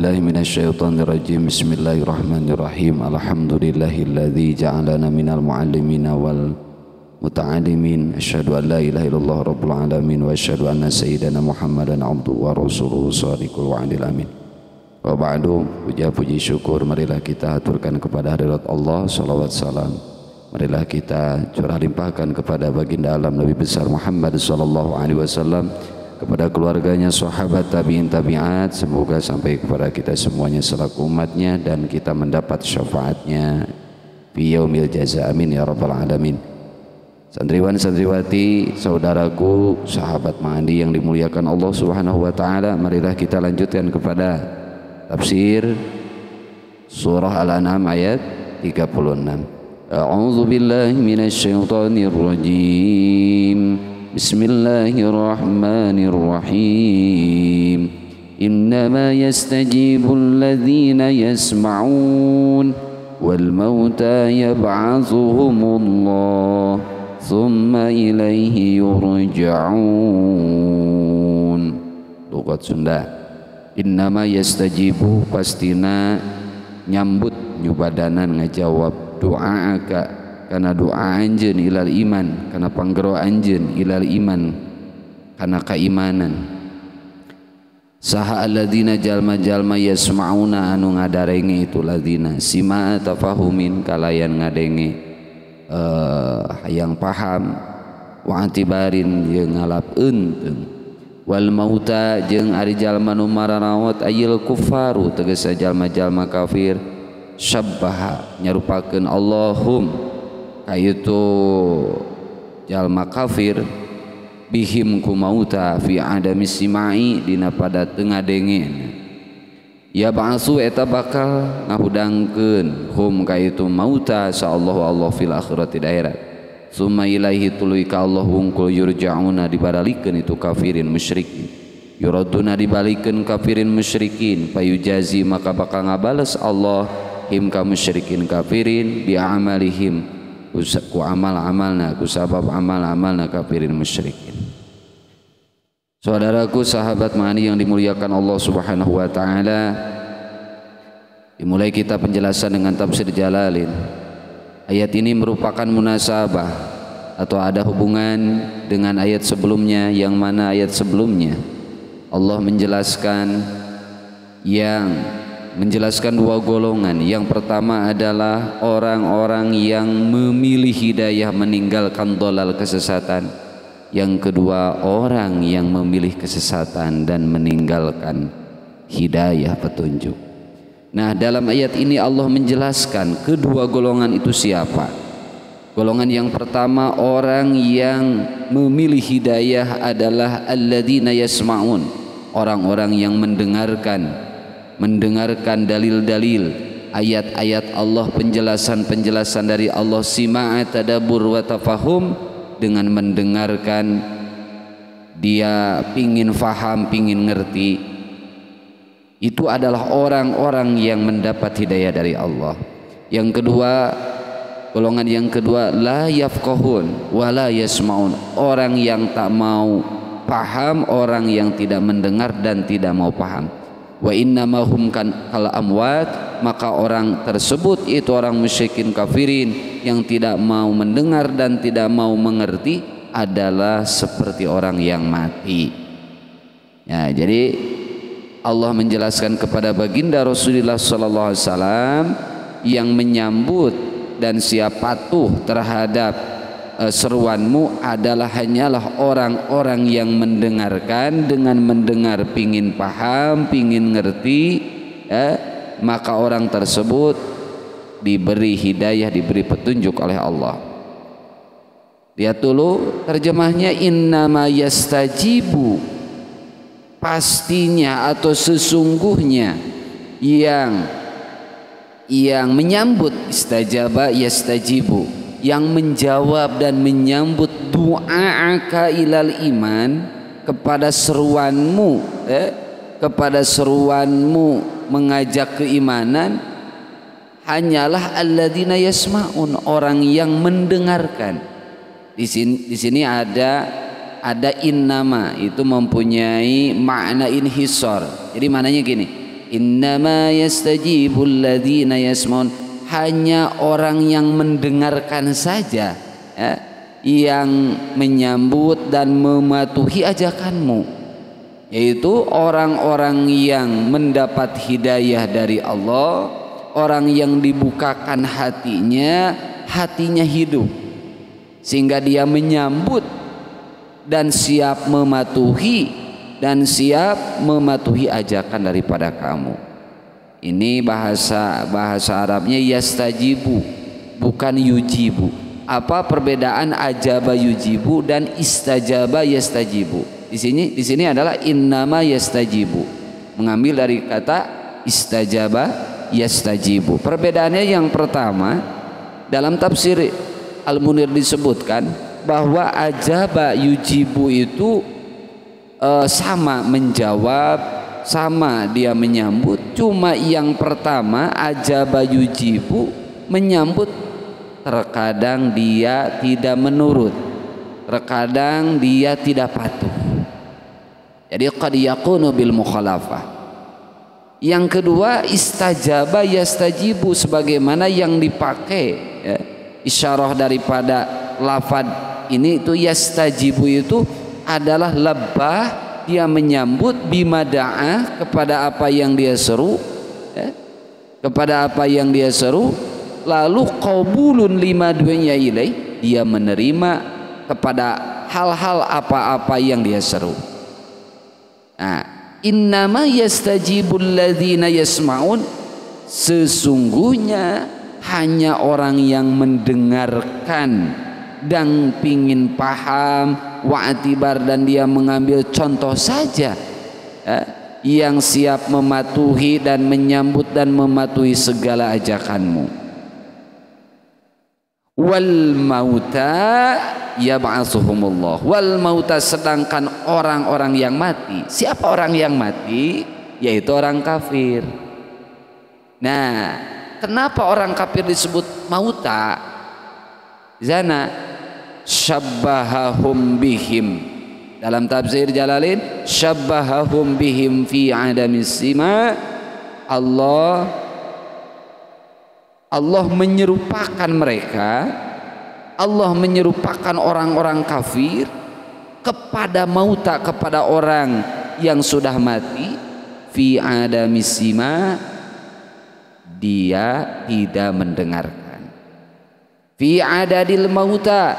billahi minasyaitonir rajim. Bismillahirrahmanirrahim. Alhamdulillahilladzi ja'alana minal muallimina wal muta'allimin. Asyhadu an la ilaha illallah rabbul alamin wa asyhadu anna sayyidana Muhammadan abduhu wa rasuluhu shadiqul wa'dil amin. Wa ba'du, puji syukur marilah kita aturkan kepada hadirat Allah, salawat salam marilah kita curah limpahkan kepada baginda alam Nabi besar Muhammad sallallahu alaihi wasallam, kepada keluarganya, sahabat, tabi'in, tabi'at, semoga sampai kepada kita semuanya selaku umatnya dan kita mendapat syafaatnya fi yaumil jaza, amin ya rabbal alamin. Santriwan santriwati, saudaraku, sahabat ma'andi yang dimuliakan Allah subhanahu wa ta'ala, marilah kita lanjutkan kepada tafsir surah Al-An'am ayat 36. A'udzu billahi minasyaitonir rajim. Bismillahirrahmanirrahim. Innama yastajibul ladzina yasma'un wal mauta yab'atsuhumullah thumma ilaihi yurja'un. Lugat Sunda. Innama yastajibu, pastina nyambut nyubadanan ngajawab doa'aka karena doa anjeun ilal iman, karena panggero anjeun ilal iman, karena keimanan. Saha alladzina jalma-jalma yasma'una anu ngadarenge itu ladzina sima tafahumin kalayan ngadenge hayang paham, wa atibarin jeung ngalapkeun teu, wal mauta jeung ari jalma nu mararawat ayil kufaru tegesa jalma-jalma kafir, syabbaha nyarupakeun Allahum kaitu jalma kafir bihim ku mauta fi adami simai dina pada teu ngadenge. Ya ba'su eta bakal ngahudangkeun hum kaitu mauta saallahu Allah fil akhirati akhirat. Summa ilaihi tuluy ka Allah wungkul yurja'una dibaralikeun itu kafirin musyrikin. Yuraduna dibalikeun kafirin musyrikin, payujazi maka bakal ngabales Allah him ka musyrikin kafirin bi amalihim ku amal-amalna, ku sabab amal-amalna kafirin musyrikin. Saudaraku, sahabat ma'ani yang dimuliakan Allah subhanahu wa ta'ala, dimulai kita penjelasan dengan tafsir Jalalain. Ayat ini merupakan munasabah atau ada hubungan dengan ayat sebelumnya, yang mana ayat sebelumnya Allah menjelaskan dua golongan. Yang pertama adalah orang-orang yang memilih hidayah meninggalkan dolal kesesatan. Yang kedua orang yang memilih kesesatan dan meninggalkan hidayah petunjuk. Nah, dalam ayat ini Allah menjelaskan kedua golongan itu siapa. Golongan yang pertama, orang yang memilih hidayah adalah alladzina yasma'un, orang-orang yang mendengarkan dalil-dalil, ayat-ayat Allah, penjelasan-penjelasan dari Allah, sima'a tadabbur wa tafahum, dengan mendengarkan dia pingin faham, pingin ngerti. Itu adalah orang-orang yang mendapat hidayah dari Allah. Yang kedua, golongan yang kedua, la yafqahun wa la yasma'un, orang yang tak mau paham, orang yang tidak mendengar dan tidak mau paham. Wa innama hum kan kal amwat, maka orang tersebut itu orang musyrikin kafirin yang tidak mau mendengar dan tidak mau mengerti adalah seperti orang yang mati. Ya, jadi Allah menjelaskan kepada baginda Rasulullah sallallahu alaihi wasallam yang menyambut dan siap patuh terhadap seruanmu adalah hanyalah orang-orang yang mendengarkan, dengan mendengar pingin paham, pingin ngerti, maka orang tersebut diberi hidayah, diberi petunjuk oleh Allah. Lihat dulu terjemahnya, innama yastajibu, pastinya atau sesungguhnya yang menyambut, istajaba yastajibu, yang menjawab dan menyambut du'a'aka ilal iman, kepada seruanmu mengajak keimanan, hanyalah alladzina yasma'un, orang yang mendengarkan. Di sini ada innama, itu mempunyai makna inhisar. Jadi maknanya gini, innama yastajibul ladzina yasmaun, hanya orang yang mendengarkan saja ya, yang menyambut dan mematuhi ajakanmu, yaitu orang-orang yang mendapat hidayah dari Allah, orang yang dibukakan hatinya hidup sehingga dia menyambut dan siap mematuhi ajakan daripada kamu. Ini bahasa Arabnya yastajibu, bukan yujibu. Apa perbedaan ajaba yujibu dan istajaba yastajibu? Di sini adalah innama yastajibu, mengambil dari kata istajaba yastajibu. Perbedaannya yang pertama, dalam tafsir Al-Munir disebutkan bahwa ajaba yujibu itu sama menjawab, sama dia menyambut. Cuma yang pertama ajaba yujibu, menyambut, terkadang dia tidak menurut, terkadang dia tidak patuh. Jadi qad yakunu bil mukhalafah. Yang kedua istajaba yastajibu, sebagaimana yang dipakai ya, isyarah daripada lafad ini itu yastajibu itu adalah labah, dia menyambut, bimada'a, kepada apa yang dia seru ya, kepada apa yang dia seru, lalu qabulun lima dunya ilaih, dia menerima kepada hal-hal apa-apa yang dia seru. Nah, innama yastajibul ladzina yasma'un, sesungguhnya hanya orang yang mendengarkan dan pingin paham, wa'tibar, dan dia mengambil contoh saja ya, yang siap mematuhi dan menyambut dan mematuhi segala ajakanmu. Wal mauta yab'atsuhumullah, wal mauta, sedangkan orang-orang yang mati. Siapa orang yang mati? Yaitu orang kafir. Nah, kenapa orang kafir disebut mauta? Zana syabbahahum bihim, dalam tafsir Jalalain, syabbahahum bihim fi adamis sima. Allah menyerupakan mereka, Allah menyerupakan orang-orang kafir kepada mauta, kepada orang yang sudah mati. Fi adamis sima, dia tidak mendengarkan. Fi adadil mauta,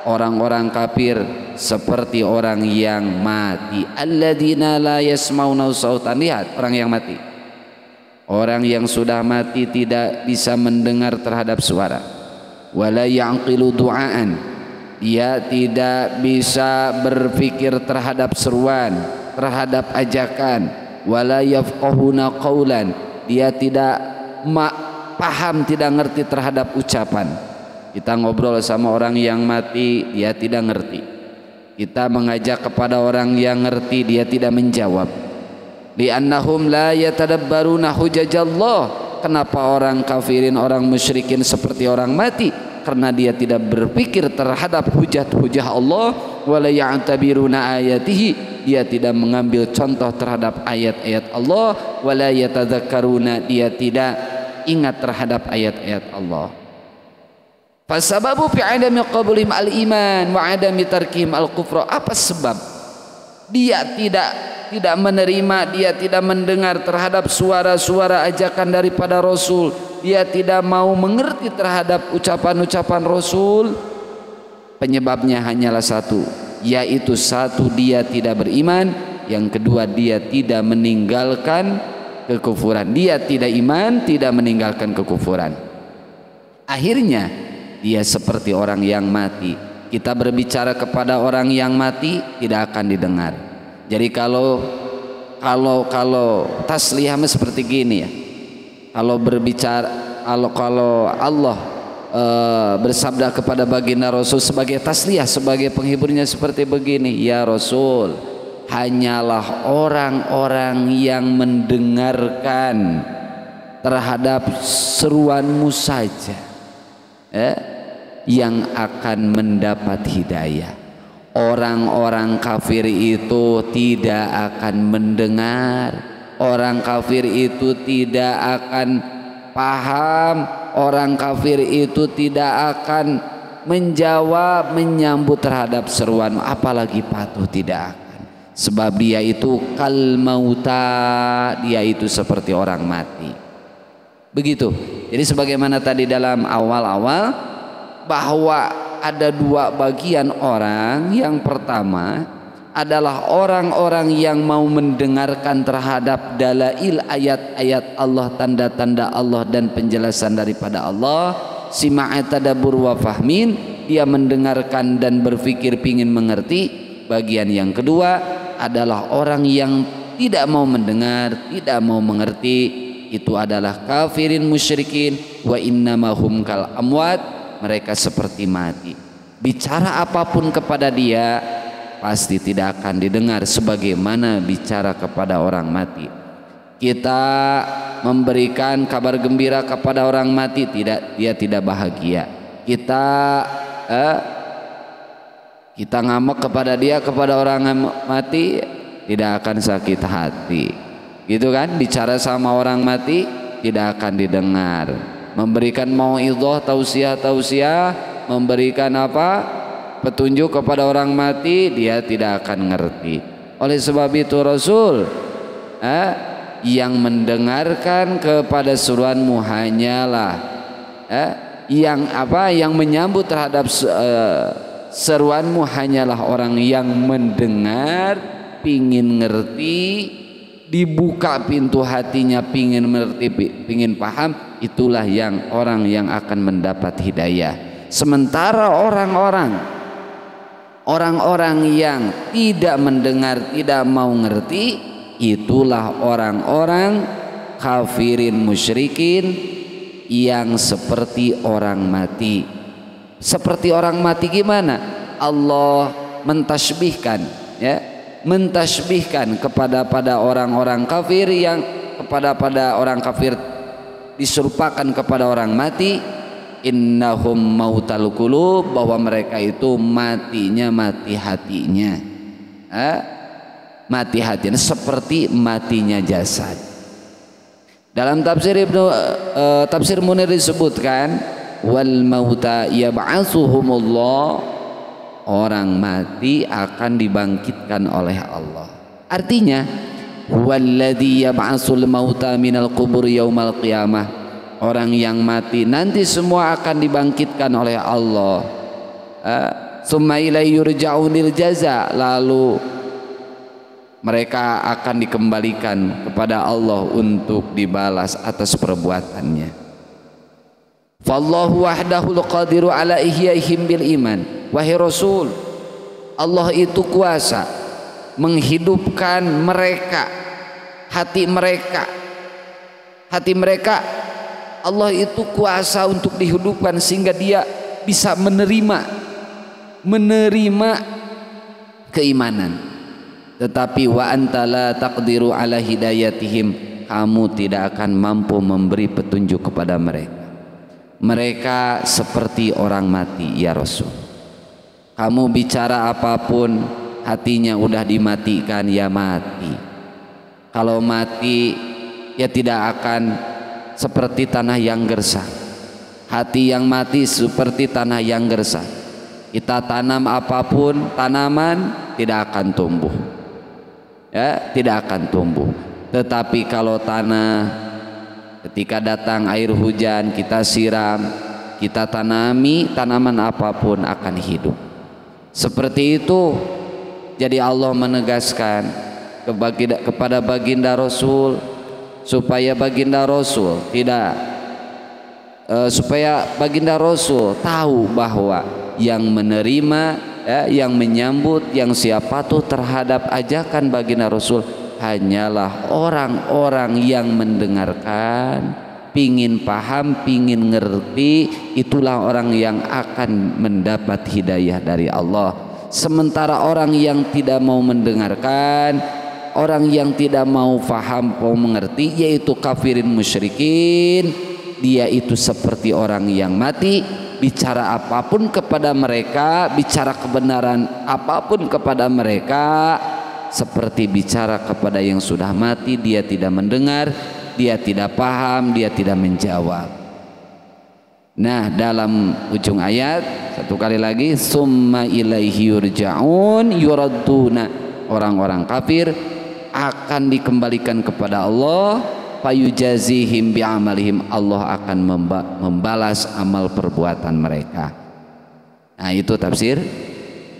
orang-orang kafir seperti orang yang mati. Alladzina la yasmauna sautan, lihat orang yang mati, orang yang sudah mati tidak bisa mendengar terhadap suara. Wala ya'qilu du'aan, dia tidak bisa berpikir terhadap seruan, terhadap ajakan. Wala yafqahuna qaulan, dia tidak paham, tidak ngerti terhadap ucapan. Kita ngobrol sama orang yang mati, dia tidak ngerti. Kita mengajak kepada orang yang ngerti, dia tidak menjawab. Li'annahum la yatadabbaruna hujajallah. Kenapa orang kafirin, orang musyrikin seperti orang mati? Karena dia tidak berpikir terhadap hujah-hujah Allah. Wala ya'tabiruna ayatihi, dia tidak mengambil contoh terhadap ayat-ayat Allah. Wala yatadzakkaruna, dia tidak ingat terhadap ayat-ayat Allah. Fasababu fi adami qabulihim al-iman wa adami tarkihim al-kufra. Apa sebab dia tidak menerima, dia tidak mendengar terhadap suara-suara ajakan daripada Rasul, dia tidak mau mengerti terhadap ucapan-ucapan Rasul? Penyebabnya hanyalah satu, yaitu satu, dia tidak beriman. Yang kedua, dia tidak meninggalkan kekufuran. Dia tidak iman, tidak meninggalkan kekufuran. Akhirnya dia seperti orang yang mati. Kita berbicara kepada orang yang mati tidak akan didengar. Jadi kalau tasliyah seperti gini ya. Kalau berbicara, kalau Allah bersabda kepada baginda Rasul sebagai tasliyah, sebagai penghiburnya seperti begini, ya Rasul, hanyalah orang-orang yang mendengarkan terhadap seruanmu saja yang akan mendapat hidayah. Orang-orang kafir itu tidak akan mendengar, orang kafir itu tidak akan paham, orang kafir itu tidak akan menjawab, menyambut terhadap seruan, apalagi patuh, tidak akan. Sebab dia itu kal mauta, dia itu seperti orang mati. Begitu. Jadi sebagaimana tadi dalam awal-awal bahwa ada dua bagian orang. Yang pertama adalah orang-orang yang mau mendengarkan terhadap dalail ayat-ayat Allah, tanda-tanda Allah dan penjelasan daripada Allah. Sima'a tadabbur wa fahmin, dia mendengarkan dan berpikir pingin mengerti. Bagian yang kedua adalah orang yang tidak mau mendengar, tidak mau mengerti. Itu adalah kafirin musyrikin. Wa innamahum kal amwat, mereka seperti mati. Bicara apapun kepada dia pasti tidak akan didengar sebagaimana bicara kepada orang mati. Kita memberikan kabar gembira kepada orang mati, dia tidak bahagia. Kita ngambek kepada dia, kepada orang mati, tidak akan sakit hati. Gitu kan? Bicara sama orang mati tidak akan didengar. Memberikan mauidhah, tausiah, memberikan petunjuk kepada orang mati, dia tidak akan ngerti. Oleh sebab itu Rasul yang mendengarkan kepada seruanmu hanyalah yang menyambut terhadap seruanmu hanyalah orang yang mendengar, pingin ngerti, dibuka pintu hatinya, pingin mengerti, pingin paham. Itulah yang orang yang akan mendapat hidayah. Sementara orang-orang yang tidak mendengar, tidak mau ngerti, itulah orang-orang kafirin musyrikin yang seperti orang mati. Seperti orang mati gimana? Allah mentasbihkan, mentasbihkan kepada orang-orang kafir, yang pada orang kafir diserupakan kepada orang mati. Innahum mautal qulub, bahwa mereka itu matinya mati hatinya, mati hatinya seperti matinya jasad. Dalam tafsir Munir disebutkan wal mauta yab'atsuhumullah, orang mati akan dibangkitkan oleh Allah. Artinya walladzi yab'atsul mauta minal qubur yaumal qiyamah, orang yang mati nanti semua akan dibangkitkan oleh Allah. Summa ilaihi yurja'unil jaza, lalu mereka akan dikembalikan kepada Allah untuk dibalas atas perbuatannya. Fallahu wahdahul qadiru ala ihyaihim bil iman. Wahai Rasul, Allah itu kuasa menghidupkan mereka, hati mereka. Allah itu kuasa untuk dihidupkan sehingga dia bisa menerima keimanan. Tetapi wa anta la taqdiru ala hidayatihim, kamu tidak akan mampu memberi petunjuk kepada mereka. Mereka seperti orang mati ya Rasul. Kamu bicara apapun, hatinya udah dimatikan, ya mati. Kalau mati ya tidak akan seperti tanah yang gersang. Hati yang mati seperti tanah yang gersang. Kita tanam apapun, tanaman tidak akan tumbuh, tidak akan tumbuh. Tetapi kalau tanah, ketika datang air hujan, kita siram, kita tanami, tanaman apapun akan hidup. Seperti itu. Jadi Allah menegaskan kepada baginda Rasul, supaya baginda Rasul tahu bahwa yang menerima, yang menyambut, yang siap patuh terhadap ajakan baginda Rasul hanyalah orang-orang yang mendengarkan, pingin paham, pingin ngerti. Itulah orang yang akan mendapat hidayah dari Allah. Sementara orang yang tidak mau mendengarkan, orang yang tidak mau paham, mau mengerti, yaitu kafirin musyrikin, dia itu seperti orang yang mati. Bicara apapun kepada mereka, bicara kebenaran apapun kepada mereka, seperti bicara kepada yang sudah mati. Dia tidak mendengar, dia tidak paham, dia tidak menjawab. Nah, dalam ujung ayat satu kali lagi, summa ilaihi yurja'un yuradduna, orang-orang kafir akan dikembalikan kepada Allah, fayujazihim bi'amalihim, Allah akan membalas amal perbuatan mereka. Nah, itu tafsir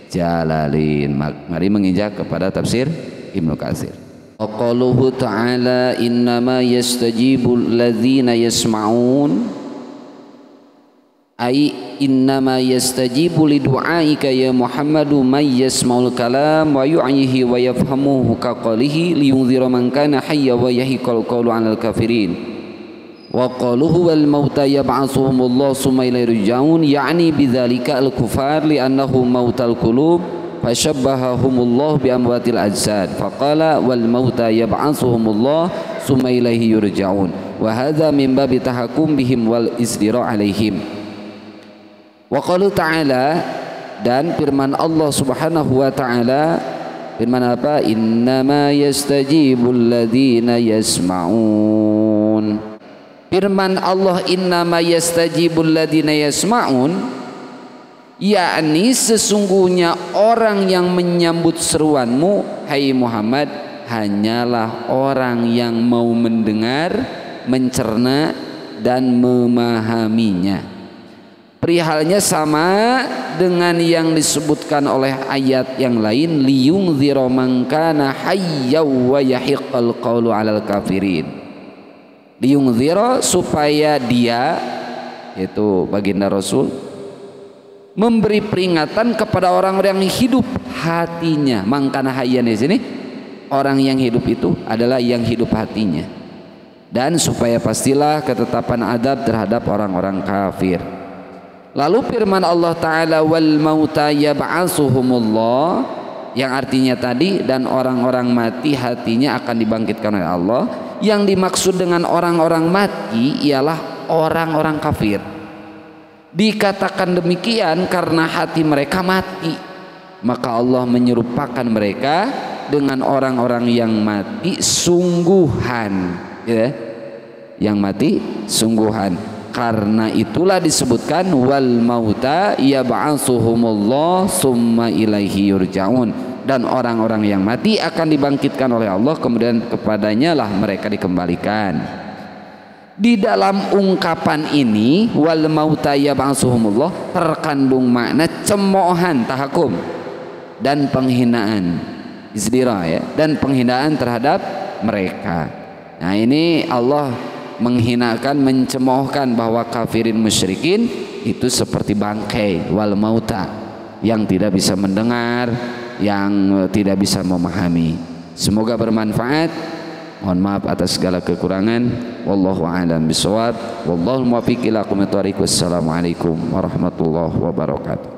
Jalalain. Mari menginjak kepada tafsir Ibnu Katsir. Qauluhu ta'ala innama yastajibul ladzina yasma'un, ay innama yastajibu lidu'aika ya Muhammadu may yasma'ul kalam wa yu'yihi wa yafhamuhu kaqalihi liyunzira man kana hayya wa yahiqal qawlu 'alal kafirin. Wa qaluhu wal mauta yab'atsuhumullahu summa ilaihi yurja'un, ya'ni bidzalika al-kufar li'annahu mautal qulub fashabbahahumullahu bi amwatil ajsad faqala wal mauta yab'atsuhumullahu summa ilaihi yurja'un wa hadza min babi tahakkum bihim wal isdira alaihim. Wa qalu ta'ala, dan firman Allah Subhanahu wa ta'ala, firman apa? Innama yastajibul ladzina yasma'un. Firman Allah innama yastajibul ladzina yasma'un, yakni sesungguhnya orang yang menyambut seruanmu hai Muhammad hanyalah orang yang mau mendengar, mencerna dan memahaminya. Perihalnya sama dengan yang disebutkan oleh ayat yang lain, liyunzira man kana hayya wa yahiqqal qawlu 'alal kafirin. Liyunzira, supaya dia, yaitu baginda Rasul, memberi peringatan kepada orang-orang yang hidup hatinya. Mangkana hayyan di sini, orang yang hidup itu adalah yang hidup hatinya, dan supaya pastilah ketetapan adab terhadap orang-orang kafir. Lalu firman Allah Ta'ala wal mauta yab'atsuhumullah, yang artinya tadi, dan orang-orang mati hatinya akan dibangkitkan oleh Allah. Yang dimaksud dengan orang-orang mati ialah orang-orang kafir. Dikatakan demikian karena hati mereka mati, maka Allah menyerupakan mereka dengan orang-orang yang mati sungguhan, ya, yang mati sungguhan. Karena itulah disebutkan wal mauta yab'atsuhumullah summa ilaihi yurja'un, dan orang-orang yang mati akan dibangkitkan oleh Allah, kemudian kepadanya lah mereka dikembalikan. Di dalam ungkapan ini wal mauta yab'atsuhumullah terkandung makna cemoohan, tahakum, dan penghinaan, izdira, ya, dan penghinaan terhadap mereka. Nah, ini Allah menghinakan, mencemoohkan bahwa kafirin musyrikin itu seperti bangkai, wal mauta, yang tidak bisa mendengar, yang tidak bisa memahami. Semoga bermanfaat. Mohon maaf atas segala kekurangan. Wallahu a'lam bishawab. Wallahul muwaffiq ila aqwamit thoriq. Wassalamualaikum warahmatullahi wabarakatuh.